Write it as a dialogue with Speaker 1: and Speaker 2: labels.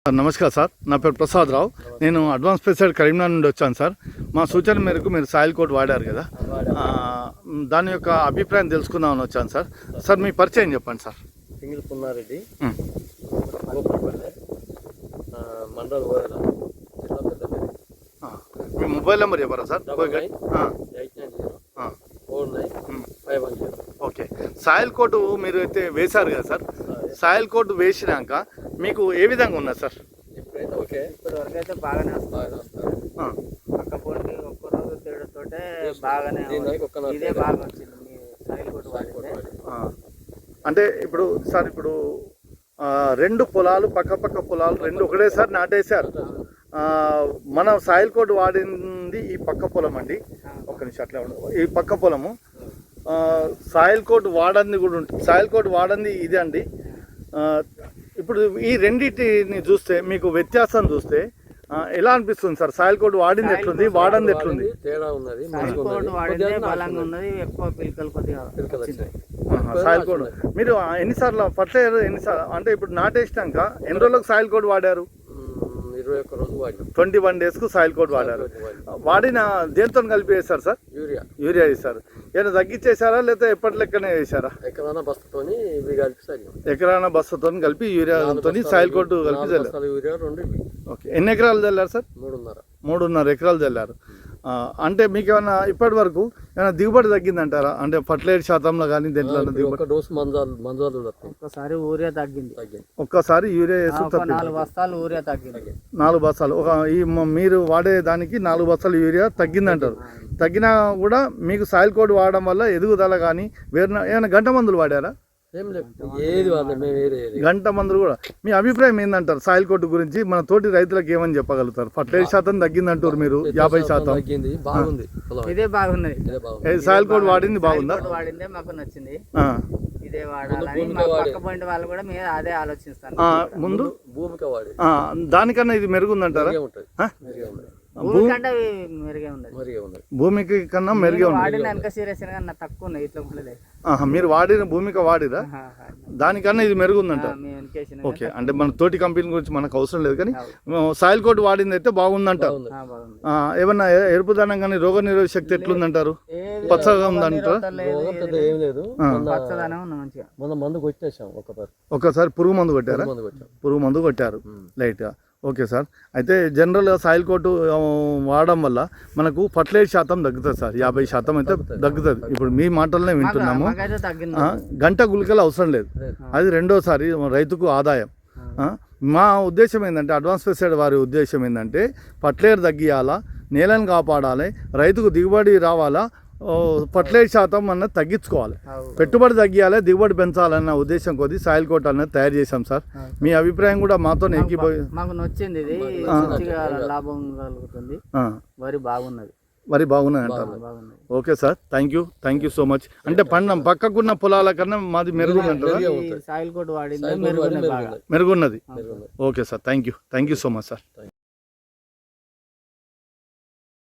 Speaker 1: Sir నమస్కారం sir, నా పేరు ప్రసాద్ రావు. నేను అడ్వాన్స్ పెస్టిసైడ్ కరీంనగర్ నుండి వచ్చాను సార్. మా సూచన మేరకు మీరు సాయిల్ కోడ్ వాడారు కదా, దాని యొక్క అభిప్రాయం తెలుసుకుందామని వచ్చాను సార్. సార్ మీ పరిచయం చెప్పండి సార్.
Speaker 2: సింగిల్ పున్నారెడ్డి,
Speaker 1: మీ మొబైల్ నెంబర్ చెప్పారా సార్? ఓకే, సాయిల్ కోడ్ మీరు అయితే వేశారు కదా సార్. సాయిల్ కోడ్ వేసినాక మీకు ఏ విధంగా ఉన్నది సార్?
Speaker 3: ఇప్పటివరకు అయితే బాగానే వస్తారు. పక్క పోటీ ఒక్కరోజు తేడాతోటే బాగానే ఇదే బాగా వచ్చింది మీ సాయిల్ కోడ్ వాడితే.
Speaker 1: అంటే ఇప్పుడు సార్, ఇప్పుడు రెండు పొలాలు పక్క పొలాలు రెండు ఒకటేసారి నాటేశారు. మన సాయిల్ కోడ్ వాడింది ఈ పక్క పొలం అండి. ఒక్క నిమిషం అట్లా ఉండదు, ఈ పక్క పొలము సాయిల్ కోడ్ వాడంది కూడా ఉంటుంది. సాయిల్ కోడ్ వాడంది ఇదే అండి. ఇప్పుడు ఈ రెండింటిని చూస్తే మీకు వ్యత్యాసం చూస్తే ఎలా అనిపిస్తుంది సార్? సాయిల్ కోడ్ వాడింది ఎట్లుంది, వాడంది ఎట్లుంది?
Speaker 2: తేడా ఉన్నది.
Speaker 1: సాయిల్ కోడ్ మీరు ఎన్నిసార్లు ఫర్టిలైజర్ అంటే ఇప్పుడు నాటేసినాక ఎన్ని రోజులకు సాయిల్ కోడ్ వాడారు? 21 days కు సాయిల్ కోడ్ వాడారు. వాడిన దేంతో కలిపి వేశారు సార్? యూరియా వేశారు. ఏమైనా తగ్గించేసారా లేదా ఎప్పటి లెక్కనే వేసారా?
Speaker 2: ఎకరానా
Speaker 1: బస్తతో కలిపి యూరియాతో సాయిల్ కోడ్ కలిపి చల్లారు. ఓకే, ఎన్ని ఎకరాలు చల్లారు సార్? 3.5 ఎకరాలు చల్లారు. అంటే మీకు ఏమైనా ఇప్పటి వరకు ఏమైనా దిగుబడి తగ్గిందంటారా? అంటే ఫర్టిలైజర్ శాతంలో కానీ దేంట్లో
Speaker 3: ఒక్కసారి యూరియా తగ్గింది.
Speaker 1: ఒక్కసారి యూరియా వేసి
Speaker 3: 4 బస్తాలు యూరియా తగ్గింది.
Speaker 1: 4 బస్తాలు మీరు వాడే దానికి 4 బస్తాలు యూరియా తగ్గిందంటారు. తగ్గినా కూడా మీకు సాయిల్ కోడ్ వాడడం వల్ల ఎదుగుదల కానీ వేరే ఏమైనా గంట మందులు వాడారా? గంట మందులు కూడా. మీ అభిప్రాయం ఏంటంటారు సాయిల్ కోడ్ గురించి? మన తోటి రైతులకు ఏమని చెప్పగలుగుతారు? ఫర్టిలైజర్ శాతం తగ్గిందంటారు మీరు, 50%.
Speaker 3: ఇదే బాగున్నది.
Speaker 1: సాయిల్ కోడ్ వాడింది బాగుందా?
Speaker 3: వాడిందే మాకు నచ్చింది. ఇదే వాడాలని పక్క పాయింట్ వాళ్ళు కూడా మీరు అదే ఆలోచిస్తాను.
Speaker 1: ముందు దానికన్నా ఇది మెరుగుందంటారా? భూమికి కన్నా మెరుగే ఉంది. మీరు వాడిన భూమికి వాడిరా, దానికన్నా ఇది మెరుగుందంట. ఓకే, అంటే మన తోటి కంపెనీ గురించి మనకు అవసరం లేదు, కానీ సాయిల్ కోడ్ వాడింది అయితే బాగుందంట. ఏమన్నా ఎరుపుదనం కానీ రోగ నిరోధక శక్తి ఎట్లుందంటారు? పచ్చగా ఉందంటారా? ఒకసారి పురుగు మందు కొట్టారా? పురుగు మందు కొట్టారు లైట్ గా. ఓకే సార్, అయితే జనరల్గా సాయిల్ కోట్ వాడడం వల్ల మనకు ఫర్టిలైజర్ శాతం తగ్గుతుంది సార్. 50% అయితే తగ్గుతుంది. ఇప్పుడు మీ మాటలనే వింటున్నాము. గంట గుళికలు అవసరం లేదు, అది రెండోసారి రైతుకు ఆదాయం. మా ఉద్దేశం ఏంటంటే, అడ్వాన్స్ పెస్టిసైడ్ వారి ఉద్దేశం ఏంటంటే ఫర్టిలైజర్ తగ్గియాలా, నేలను కాపాడాలి, రైతుకు దిగుబడి రావాలా, ఫర్టిలైజర్ శాతం అన్నది తగ్గించుకోవాలి, పెట్టుబడి తగ్గియాలి, దిగుబడి పెంచాలన్న ఉద్దేశం కొద్ది సాయిల్ కోట్ అనేది తయారు చేశాం సార్. మీ అభిప్రాయం కూడా మాతో
Speaker 3: మాకు నచ్చింది. ఇది లాభం కలుగుతుంది. వరి బాగున్నది
Speaker 1: అంటారు. Okay sir, thank you so much. అంటే పక్కకున్న పొలాల కన్నా మాది మెరుగుందంటారా?
Speaker 3: సాయిల్ కోట్ వాడింది మెరుగున్నది.
Speaker 1: Okay sir, thank you so much sir.